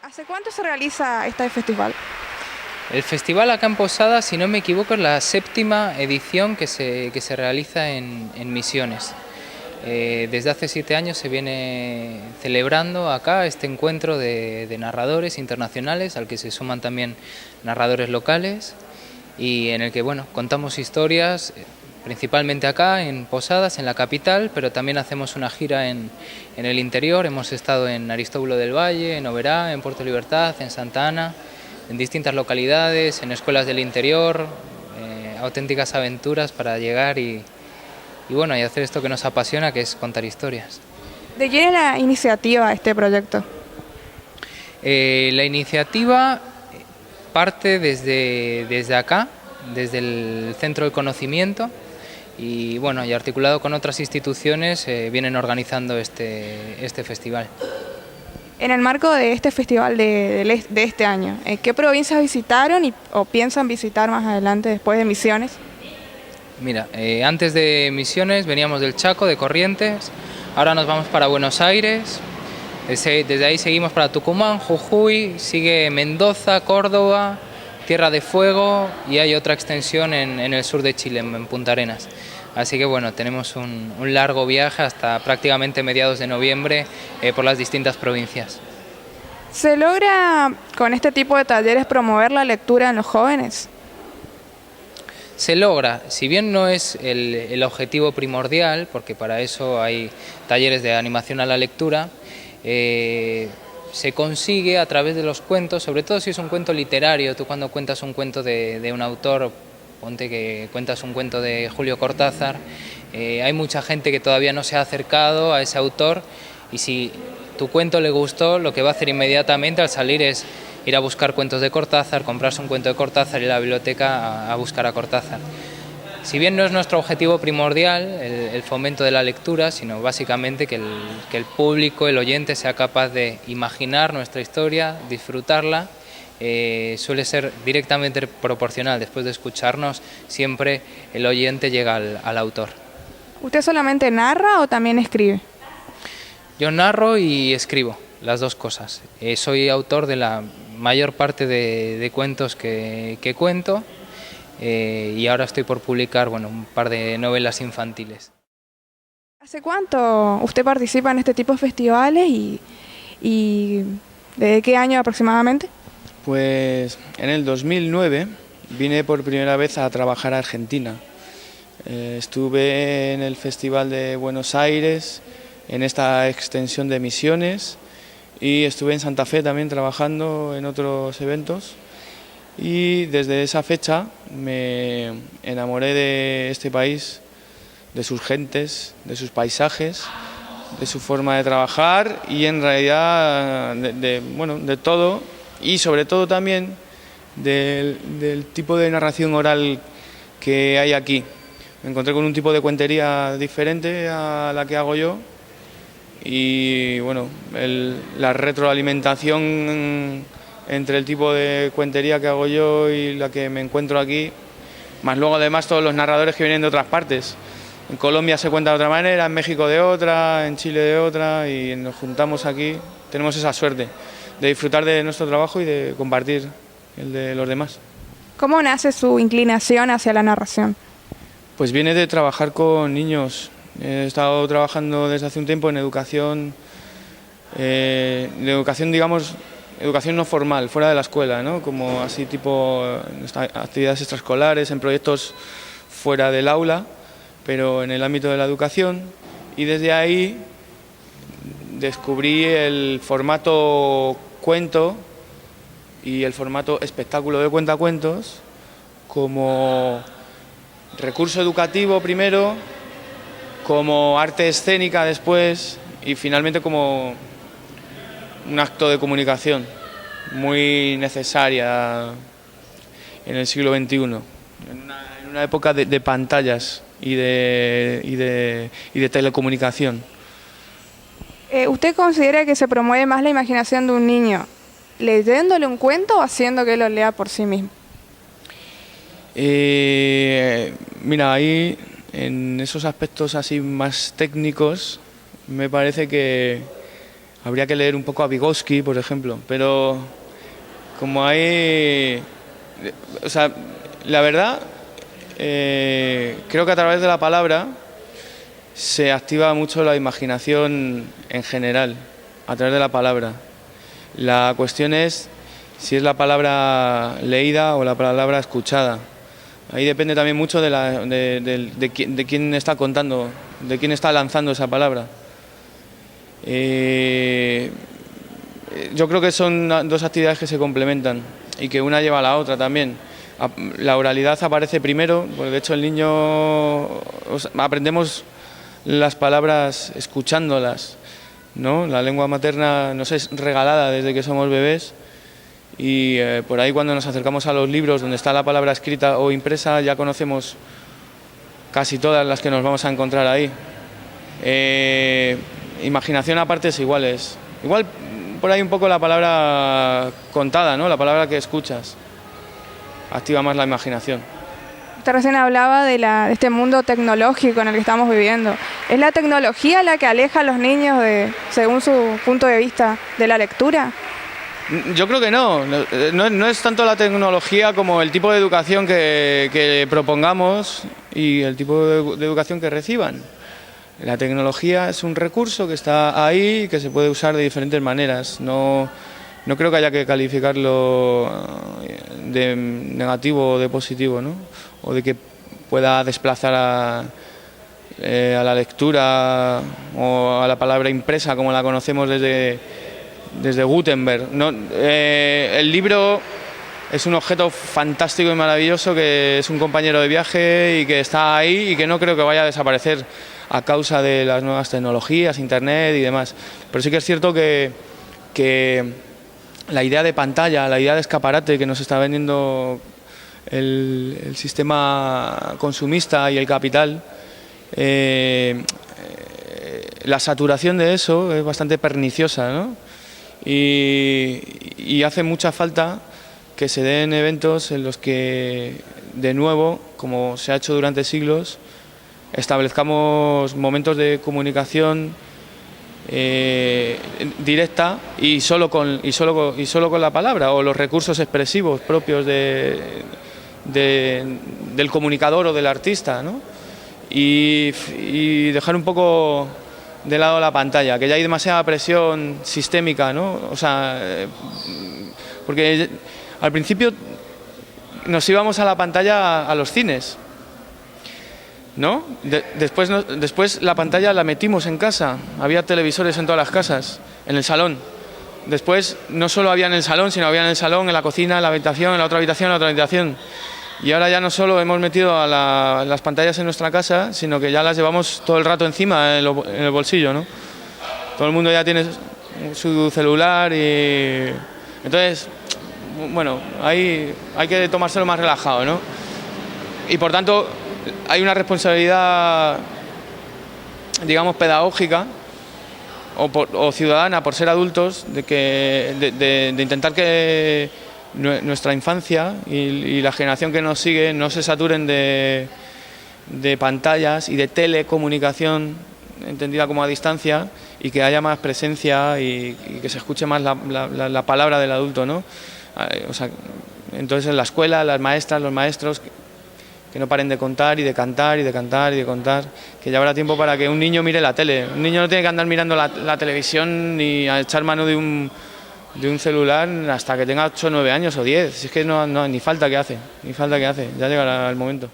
¿Hace cuánto se realiza este festival? El festival acá en Posadas, si no me equivoco, es la séptima edición que se realiza en Misiones. Desde hace 7 años se viene celebrando acá este encuentro de narradores internacionales, al que se suman también narradores locales, y en el que contamos historias, principalmente acá en Posadas, en la capital, pero también hacemos una gira en el interior. Hemos estado en Aristóbulo del Valle, en Oberá, en Puerto Libertad, en Santa Ana, en distintas localidades, en escuelas del interior, auténticas aventuras para llegar y hacer esto que nos apasiona, que es contar historias. ¿De quién es la iniciativa de este proyecto? La iniciativa parte desde acá, desde el Centro del Conocimiento, y articulado con otras instituciones vienen organizando este festival. En el marco de este festival de este año, ¿qué provincias visitaron o piensan visitar más adelante después de Misiones? Mira, antes de Misiones veníamos del Chaco, de Corrientes, ahora nos vamos para Buenos Aires, desde ahí seguimos para Tucumán, Jujuy, sigue Mendoza, Córdoba, Tierra de Fuego, y hay otra extensión en el sur de Chile, en Punta Arenas. Así que tenemos un largo viaje hasta prácticamente mediados de noviembre por las distintas provincias. ¿Se logra con este tipo de talleres promover la lectura en los jóvenes? Se logra, si bien no es el objetivo primordial, porque para eso hay talleres de animación a la lectura, se consigue a través de los cuentos, sobre todo si es un cuento literario. Tú cuando cuentas un cuento de un autor, ponte que cuentas un cuento de Julio Cortázar, hay mucha gente que todavía no se ha acercado a ese autor, y si tu cuento le gustó, lo que va a hacer inmediatamente al salir es ir a buscar cuentos de Cortázar, comprarse un cuento de Cortázar y ir a la biblioteca a buscar a Cortázar. Si bien no es nuestro objetivo primordial el fomento de la lectura, sino básicamente que el público, el oyente, sea capaz de imaginar nuestra historia, disfrutarla, suele ser directamente proporcional. Después de escucharnos, siempre el oyente llega al autor. ¿Usted solamente narra o también escribe? Yo narro y escribo, las dos cosas. Soy autor de la mayor parte de cuentos que cuento, y ahora estoy por publicar un par de novelas infantiles. ¿Hace cuánto usted participa en este tipo de festivales y de qué año aproximadamente? Pues en el 2009 vine por primera vez a trabajar a Argentina. Estuve en el Festival de Buenos Aires, en esta extensión de Misiones, y estuve en Santa Fe también trabajando en otros eventos, y desde esa fecha me enamoré de este país, de sus gentes, de sus paisajes, de su forma de trabajar y en realidad de todo, y sobre todo también del tipo de narración oral que hay aquí. Me encontré con un tipo de cuentería diferente a la que hago yo, y la retroalimentación entre el tipo de cuentería que hago yo y la que me encuentro aquí, más luego además todos los narradores que vienen de otras partes. En Colombia se cuenta de otra manera, en México de otra, en Chile de otra, y nos juntamos aquí. Tenemos esa suerte de disfrutar de nuestro trabajo y de compartir el de los demás. ¿Cómo nace su inclinación hacia la narración? Pues viene de trabajar con niños. He estado trabajando desde hace un tiempo en educación, digamos, educación no formal, fuera de la escuela, ¿no? Como así tipo actividades extraescolares, en proyectos fuera del aula, pero en el ámbito de la educación, y desde ahí descubrí el formato cuento y el formato espectáculo de cuentacuentos como recurso educativo primero, como arte escénica después, y finalmente como un acto de comunicación muy necesaria en el siglo XXI, en una época de pantallas y de telecomunicación. ¿Usted considera que se promueve más la imaginación de un niño leyéndole un cuento o haciendo que él lo lea por sí mismo? Mira, ahí en esos aspectos así más técnicos me parece que Habría que leer un poco a Vygotsky, por ejemplo, pero como hay... O sea, la verdad, creo que a través de la palabra se activa mucho la imaginación en general, a través de la palabra. La cuestión es si es la palabra leída o la palabra escuchada. Ahí depende también mucho de quién está contando, de quién está lanzando esa palabra. Yo creo que son dos actividades que se complementan y que una lleva a la otra también. La oralidad aparece primero, porque de hecho el niño aprendemos las palabras escuchándolas, ¿no? La lengua materna nos es regalada desde que somos bebés y por ahí cuando nos acercamos a los libros donde está la palabra escrita o impresa ya conocemos casi todas las que nos vamos a encontrar ahí. Imaginación a partes iguales. Igual por ahí un poco la palabra contada, ¿no? La palabra que escuchas activa más la imaginación. Usted recién hablaba de este mundo tecnológico en el que estamos viviendo. ¿Es la tecnología la que aleja a los niños, según su punto de vista, de la lectura? Yo creo que no. No es tanto la tecnología como el tipo de educación que propongamos y el tipo de educación que reciban. La tecnología es un recurso que está ahí y que se puede usar de diferentes maneras. No creo que haya que calificarlo de negativo o de positivo, ¿no? O de que pueda desplazar a la lectura o a la palabra impresa como la conocemos desde Gutenberg. El libro es un objeto fantástico y maravilloso que es un compañero de viaje y que está ahí y que no creo que vaya a desaparecer a causa de las nuevas tecnologías, internet y demás. Pero sí que es cierto que la idea de pantalla, la idea de escaparate que nos está vendiendo el sistema consumista y el capital, la saturación de eso es bastante perniciosa, ¿no? Y hace mucha falta que se den eventos en los que, de nuevo, como se ha hecho durante siglos, establezcamos momentos de comunicación directa y solo con la palabra o los recursos expresivos propios del comunicador o del artista, ¿no? Y dejar un poco de lado la pantalla, que ya hay demasiada presión sistémica, ¿no? O sea, porque al principio nos íbamos a la pantalla a los cines, ¿no? Después la pantalla la metimos en casa, había televisores en todas las casas, en el salón. Después no solo había en el salón, sino había en el salón, en la cocina, en la habitación, en la otra habitación, en la otra habitación. Y ahora ya no solo hemos metido las pantallas en nuestra casa, sino que ya las llevamos todo el rato encima, en el bolsillo, ¿no? Todo el mundo ya tiene su celular y... Entonces, bueno, hay que tomárselo más relajado, ¿no? Y por tanto, hay una responsabilidad, digamos, pedagógica o ciudadana por ser adultos de intentar que nuestra infancia y la generación que nos sigue no se saturen de pantallas y de telecomunicación entendida como a distancia y que haya más presencia y que se escuche más la palabra del adulto, ¿no? O sea, entonces en la escuela, las maestras, los maestros que no paren de contar y de cantar y de cantar y de contar, que ya habrá tiempo para que un niño mire la tele. Un niño no tiene que andar mirando la televisión ni a echar mano de un celular hasta que tenga 8, 9 años o 10. Si es que no, ni falta que hace, ya llegará el momento.